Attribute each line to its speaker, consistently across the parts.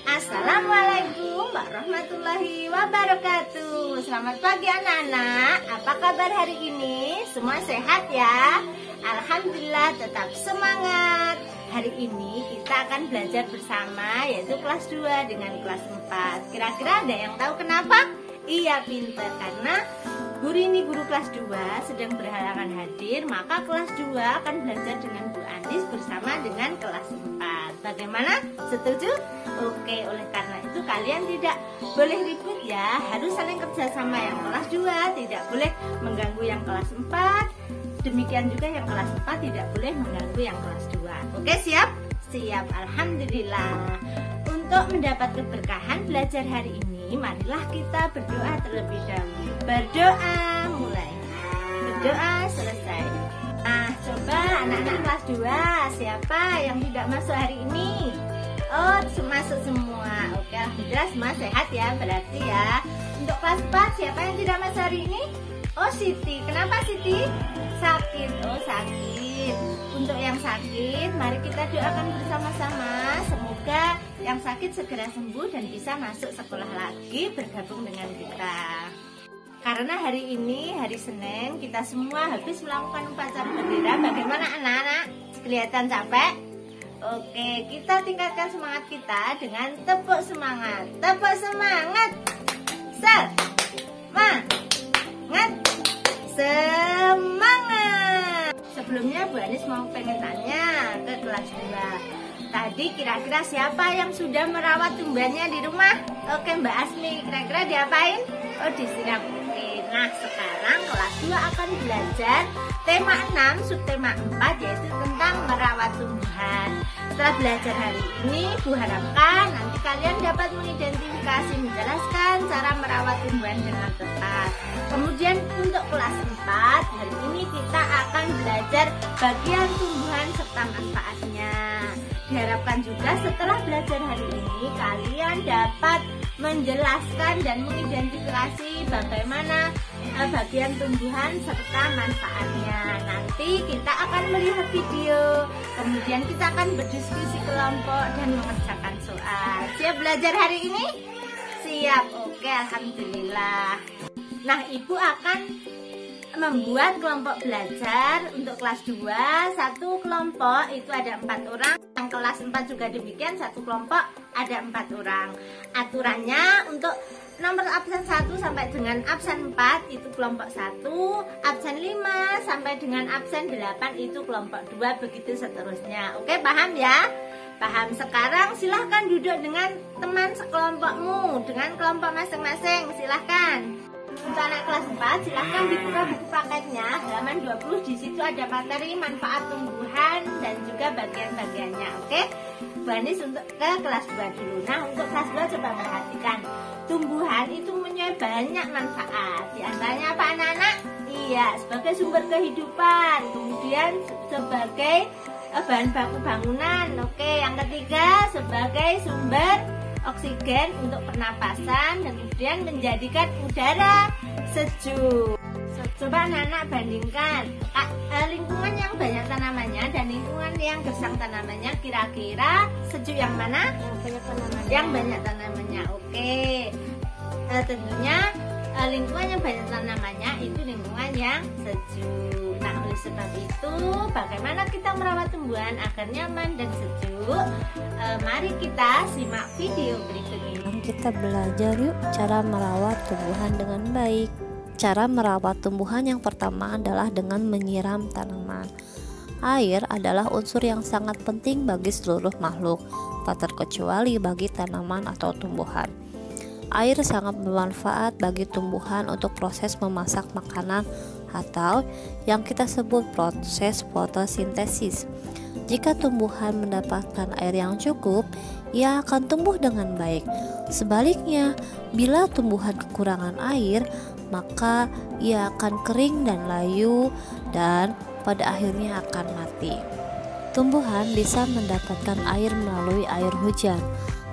Speaker 1: Assalamualaikum warahmatullahi wabarakatuh. Selamat pagi anak-anak. Apa kabar hari ini? Semua sehat ya? Alhamdulillah, tetap semangat. Hari ini kita akan belajar bersama, yaitu kelas 2 dengan kelas 4. Kira-kira ada yang tahu kenapa? Iya, pinter. Karena guru kelas 2 sedang berhalangan hadir, maka kelas 2 akan belajar dengan Bu Andis bersama dengan kelas 4. Bagaimana? Setuju? Oke, oleh karena itu kalian tidak boleh ribut ya, harus saling kerjasama. Yang kelas 2 tidak boleh mengganggu yang kelas 4. Demikian juga yang kelas 4 tidak boleh mengganggu yang kelas 2. Oke, siap? Siap, Alhamdulillah. Untuk mendapat keberkahan belajar hari ini, marilah kita berdoa terlebih dahulu. Berdoa mulai, berdoa selesai. Nah, coba anak-anak kelas 2, siapa yang tidak masuk hari ini? Oh, masuk semua. Oke, alhamdulillah semua sehat ya, berarti ya. Untuk kelas 4, siapa yang tidak masuk hari ini? Oh, Siti. Kenapa Siti? Sakit. Oh, sakit. Untuk yang sakit, mari kita doakan bersama-sama. Semoga yang sakit segera sembuh dan bisa masuk sekolah lagi, bergabung dengan kita. Karena hari ini, hari Senin, kita semua habis melakukan upacara bendera. Bagaimana anak-anak? Kelihatan capek? Oke, kita tingkatkan semangat kita dengan tepuk semangat. Tepuk semangat. Semangat. Sebelumnya Bu Anis mau pengen tanya ke kelas 2. Tadi kira-kira siapa yang sudah merawat tumbuhannya di rumah? Oke, Mbak Asmi, kira-kira diapain? Oh, disiram. Oke, nah sekarang kelas 2 akan belajar tema 6, subtema 4, yaitu tentang merawat tumbuhan. Setelah belajar hari ini, Bu harapkan nanti kalian dapat mengidentifikasi, menjelaskan cara merawat tumbuhan dengan tepat. Kemudian untuk kelas 4, hari ini kita akan belajar bagian tumbuhan serta manfaatnya. Diharapkan juga setelah belajar hari ini, kalian dapat menjelaskan dan mengidentifikasi bagaimana bagian tumbuhan serta manfaatnya. Nanti kita akan melihat video, kemudian kita akan berdiskusi kelompok dan mengerjakan soal. Siap belajar hari ini? Siap. Oke, alhamdulillah. Nah, Ibu akan membuat kelompok belajar untuk kelas 2. Satu kelompok itu ada 4 orang. Yang kelas 4 juga demikian, satu kelompok ada 4 orang. Aturannya untuk nomor absen 1 sampai dengan absen 4 itu kelompok 1, absen 5 sampai dengan absen 8 itu kelompok 2, begitu seterusnya. Oke, paham ya? Paham. Sekarang silahkan duduk dengan teman sekelompokmu, dengan kelompok masing-masing, silahkan. Untuk anak kelas 4, silahkan dibuka buku paketnya, halaman 20. Di situ ada materi manfaat tumbuhan dan juga bagian-bagiannya. Oke, Bu Anis untuk ke kelas 2 dulu. Nah, untuk kelas 2 coba perhatikan. Tumbuhan itu punya banyak manfaat. Di antaranya apa anak-anak? Iya, sebagai sumber kehidupan, kemudian sebagai bahan baku bangunan. Oke, yang ketiga sebagai sumber oksigen untuk pernapasan dan kemudian menjadikan udara sejuk. Coba anak-anak bandingkan lingkungan yang banyak tanamannya dan lingkungan yang gersang tanamannya. Kira-kira sejuk yang mana? Yang banyak tanamannya. Oke, tentunya lingkungan yang banyak tanamannya itu lingkungan yang sejuk. Nah, oleh sebab itu, bagaimana kita merawat tumbuhan agar nyaman dan sejuk? Mari kita simak video berikut ini.
Speaker 2: Kita belajar yuk cara merawat tumbuhan dengan baik. Cara merawat tumbuhan yang pertama adalah dengan menyiram tanaman. Air adalah unsur yang sangat penting bagi seluruh makhluk, tak terkecuali bagi tanaman atau tumbuhan. Air sangat bermanfaat bagi tumbuhan untuk proses memasak makanan atau yang kita sebut proses fotosintesis. Jika tumbuhan mendapatkan air yang cukup, ia akan tumbuh dengan baik. Sebaliknya, bila tumbuhan kekurangan air, maka ia akan kering dan layu dan pada akhirnya akan mati. Tumbuhan bisa mendapatkan air melalui air hujan.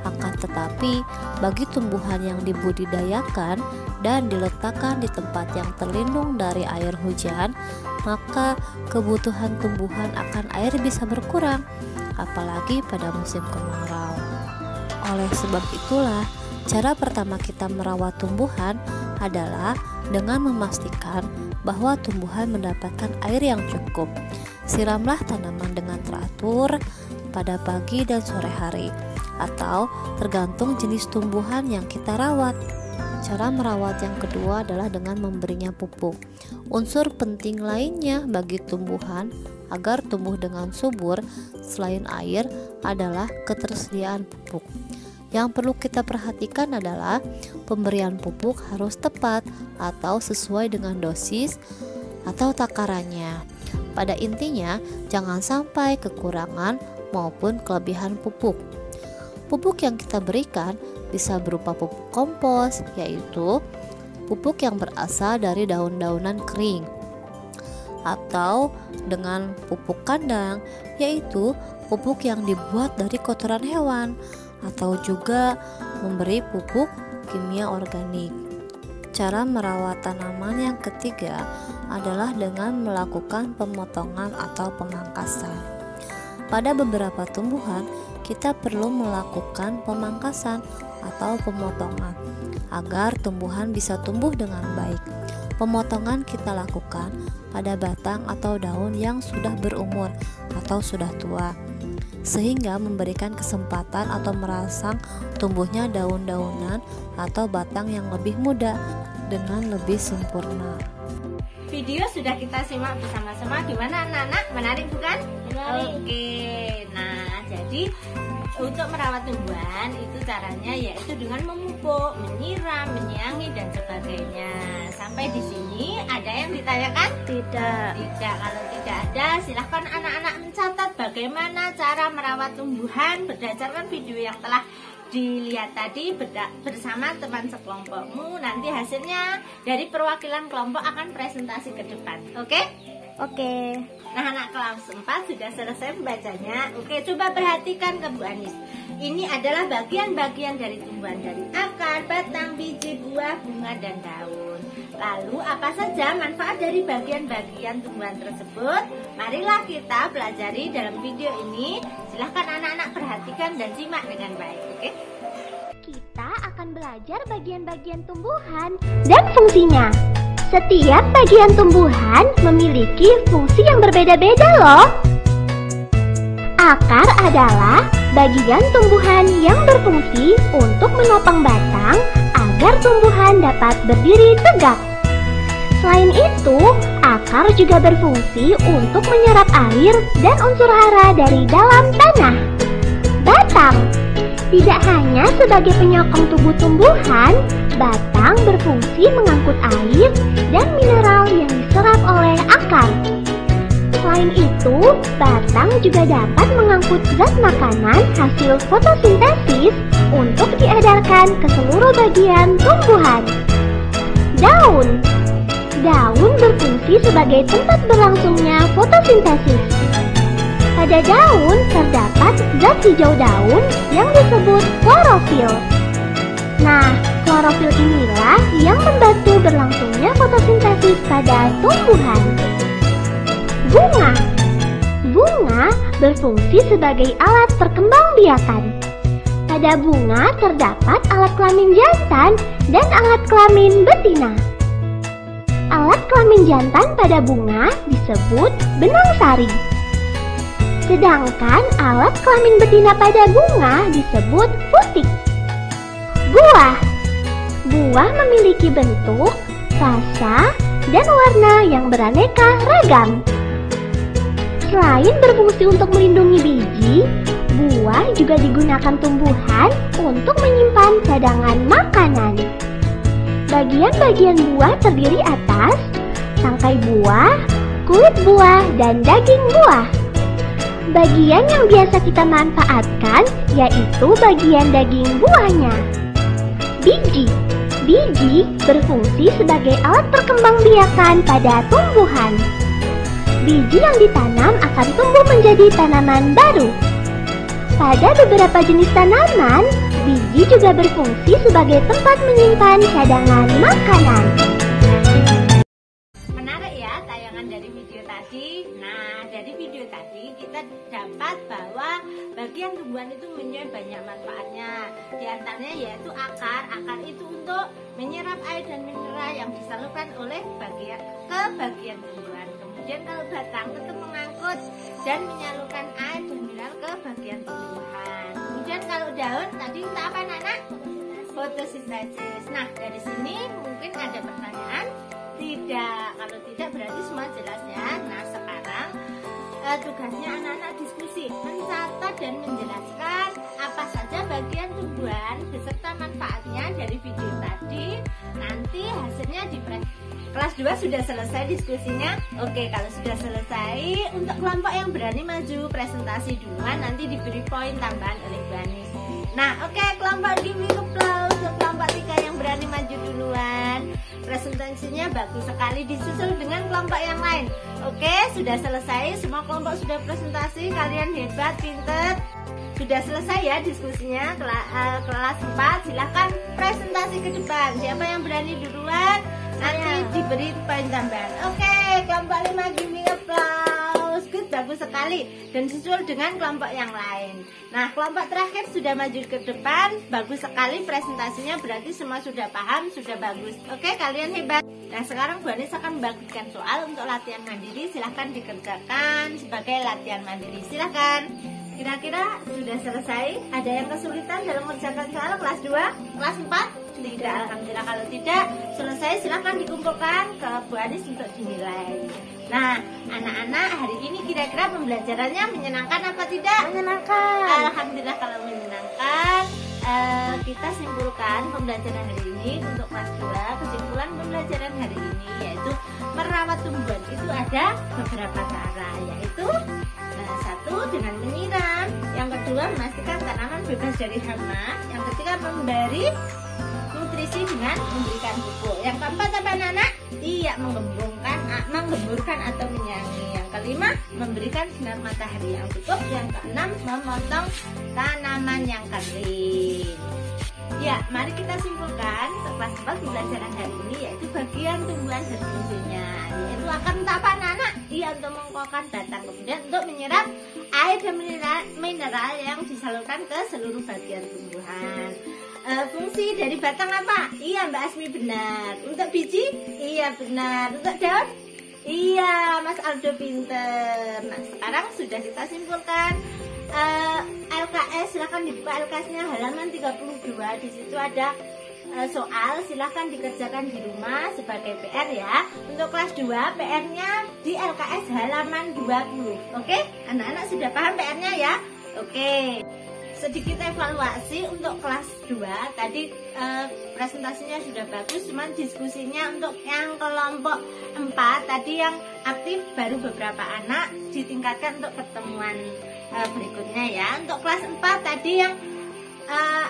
Speaker 2: Akan tetapi, bagi tumbuhan yang dibudidayakan dan diletakkan di tempat yang terlindung dari air hujan, maka kebutuhan tumbuhan akan air bisa berkurang, apalagi pada musim kemarau. Oleh sebab itulah, cara pertama kita merawat tumbuhan adalah dengan memastikan bahwa tumbuhan mendapatkan air yang cukup. Siramlah tanaman dengan teratur pada pagi dan sore hari, atau tergantung jenis tumbuhan yang kita rawat. Cara merawat yang kedua adalah dengan memberinya pupuk. Unsur penting lainnya bagi tumbuhan agar tumbuh dengan subur selain air adalah ketersediaan pupuk. Yang perlu kita perhatikan adalah pemberian pupuk harus tepat atau sesuai dengan dosis atau takarannya. Pada intinya, jangan sampai kekurangan maupun kelebihan pupuk. Pupuk yang kita berikan bisa berupa pupuk kompos, yaitu pupuk yang berasal dari daun-daunan kering, atau dengan pupuk kandang, yaitu pupuk yang dibuat dari kotoran hewan, atau juga memberi pupuk kimia organik. Cara merawat tanaman yang ketiga adalah dengan melakukan pemotongan atau pemangkasan. Pada beberapa tumbuhan, kita perlu melakukan pemangkasan atau pemotongan agar tumbuhan bisa tumbuh dengan baik. Pemotongan kita lakukan pada batang atau daun yang sudah berumur atau sudah tua, sehingga memberikan kesempatan atau merangsang tumbuhnya daun-daunan atau batang yang lebih muda dengan lebih sempurna.
Speaker 1: Video sudah kita simak bersama-sama, gimana anak-anak? Menarik bukan?
Speaker 3: Menarik.
Speaker 1: Oke, nah jadi untuk merawat tumbuhan itu caranya yaitu dengan memupuk, menyiram, menyiangi dan sebagainya. Sampai di sini ada yang ditanyakan?
Speaker 3: Tidak.
Speaker 1: Tidak. Kalau tidak ada, silahkan anak-anak mencatat bagaimana cara merawat tumbuhan berdasarkan video yang telah dilihat tadi bersama teman sekelompokmu. Nanti hasilnya dari perwakilan kelompok akan presentasi ke depan. Oke?
Speaker 3: Oke.
Speaker 1: Nah, anak kelas 4 sudah selesai membacanya. Oke, coba perhatikan ke Bu Anis. Ini adalah bagian-bagian dari tumbuhan, dari akar, batang, biji, buah, bunga, dan daun. Lalu apa saja manfaat dari bagian-bagian tumbuhan tersebut? Marilah kita pelajari dalam video ini. Silahkan anak-anak perhatikan dan simak dengan baik, oke?
Speaker 3: Kita akan belajar bagian-bagian tumbuhan dan fungsinya. Setiap bagian tumbuhan memiliki fungsi yang berbeda-beda loh. Akar adalah bagian tumbuhan yang berfungsi untuk menopang batang agar tumbuhan dapat berdiri tegak. Selain itu, akar juga berfungsi untuk menyerap air dan unsur hara dari dalam tanah. Batang tidak hanya sebagai penyokong tubuh tumbuhan, batang berfungsi mengangkut air dan mineral yang diserap oleh akar. Selain itu, batang juga dapat mengangkut zat makanan hasil fotosintesis untuk diedarkan ke seluruh bagian tumbuhan. Daun berfungsi sebagai tempat berlangsungnya fotosintesis. Pada daun terdapat zat hijau daun yang disebut klorofil. Nah, klorofil inilah yang membantu berlangsungnya fotosintesis pada tumbuhan. Bunga berfungsi sebagai alat perkembangbiakan. Pada bunga terdapat alat kelamin jantan dan alat kelamin betina. Alat kelamin jantan pada bunga disebut benang sari. Sedangkan alat kelamin betina pada bunga disebut putik. Buah memiliki bentuk, rasa, dan warna yang beraneka ragam. Selain berfungsi untuk melindungi biji, buah juga digunakan tumbuhan untuk menyimpan cadangan makanan. Bagian-bagian buah terdiri atas tangkai buah, kulit buah, dan daging buah. Bagian yang biasa kita manfaatkan yaitu bagian daging buahnya. Biji berfungsi sebagai alat perkembangbiakan pada tumbuhan. Biji yang ditanam akan tumbuh menjadi tanaman baru. Pada beberapa jenis tanaman, biji juga berfungsi sebagai tempat menyimpan cadangan makanan.
Speaker 1: Menarik ya tayangan dari video tadi. tadi. Nah, dari video tadi kita dapat bahwa bagian tumbuhan itu mempunyai banyak manfaatnya. Di antaranya yaitu akar. Akar itu untuk menyerap air dan mineral yang disalurkan oleh bagian tumbuhan. Kemudian kalau batang tetap mengangkut dan menyalurkan air dan mineral ke bagian tumbuhan. Kemudian kalau daun tadi kita apa anak-anak? Fotosintesis. Nah, dari sini mungkin ada pertanyaan. Tidak, kalau tidak berarti semua jelas ya. Nah, sekarang tugasnya anak-anak diskusi, mencatat dan menjelaskan apa saja bagian tumbuhan beserta manfaatnya dari video tadi. Nanti hasilnya di kelas 2 sudah selesai diskusinya. Oke, kalau sudah selesai, untuk kelompok yang berani maju presentasi duluan nanti diberi poin tambahan oleh Bu Anis. Nah, oke, kelompok give me applause untuk kelompok 3 yang berani maju duluan. Presentasinya bagus sekali, disusul dengan kelompok yang lain. Oke, sudah selesai, semua kelompok sudah presentasi. Kalian hebat, pinter. Sudah selesai ya diskusinya. Kelas 4 silahkan presentasi ke depan. Siapa yang berani duluan nanti diberi poin tambahan. Oke, kelompok 5 give me applause. Good, bagus sekali. Dan disusul dengan kelompok yang lain. Nah, kelompok terakhir sudah maju ke depan. Bagus sekali presentasinya, berarti semua sudah paham, sudah bagus. Oke, kalian hebat. Nah, sekarang Bu Anis akan membagikan soal untuk latihan mandiri. Silahkan dikerjakan sebagai latihan mandiri. Silahkan. Kira-kira sudah selesai? Ada yang kesulitan dalam mengerjakan soal kelas 2? Kelas 4? Tidak, alhamdulillah. Kalau tidak selesai, silahkan dikumpulkan ke Bu Anis untuk dinilai. Nah, anak-anak, hari ini kira-kira pembelajarannya menyenangkan apa tidak? Menyenangkan. Alhamdulillah kalau menyenangkan. Kita simpulkan pembelajaran hari ini untuk kelas 2. Kesimpulan pembelajaran hari ini yaitu merawat tumbuhan itu ada beberapa cara, yaitu satu dengan menyiram, yang kedua memastikan tanaman bebas dari hama, yang ketiga memberi nutrisi dengan memberikan pupuk, yang keempat apa anak-anak? Iya, menggemburkan atau menyanyi, yang kelima memberikan sinar matahari yang cukup, yang keenam memotong tanaman yang kering. Ya, mari kita simpulkan untuk kelas 4 pembelajaran hari ini yaitu bagian tumbuhan dan fungsinya, yaitu akan untuk apa anak-anak? Iya, untuk mengkokohkan batang, kemudian untuk menyerap air dan mineral yang disalurkan ke seluruh bagian tumbuhan. Fungsi dari batang apa? Iya, Mbak Asmi benar. Untuk biji? Iya benar. Untuk daun? Iya, Mas Aldo pinter. Nah, sekarang sudah kita simpulkan. LKS, silahkan dibuka LKS-nya halaman 32. Di situ ada soal, silahkan dikerjakan di rumah sebagai PR ya. Untuk kelas 2 PR-nya di LKS halaman 20. Oke, anak-anak sudah paham PR-nya ya? Oke, sedikit evaluasi untuk kelas 2. Tadi presentasinya sudah bagus, cuman diskusinya untuk yang kelompok 4 tadi yang aktif baru beberapa anak, ditingkatkan untuk pertemuan berikutnya ya. Untuk kelas 4 tadi yang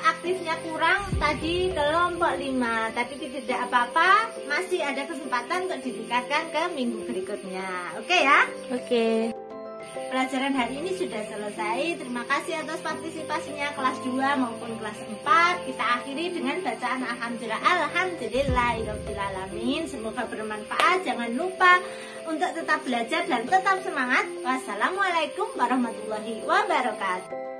Speaker 1: aktifnya kurang, tadi kelompok 5, tapi tidak apa-apa, masih ada kesempatan untuk ditingkatkan ke minggu berikutnya. Oke ya? Oke. Pelajaran hari ini sudah selesai. Terima kasih atas partisipasinya kelas 2 maupun kelas 4. Kita akhiri dengan bacaan alhamdulillah. Alhamdulillahirobbilalamin. Semoga bermanfaat. Jangan lupa untuk tetap belajar dan tetap semangat. Wassalamualaikum warahmatullahi wabarakatuh.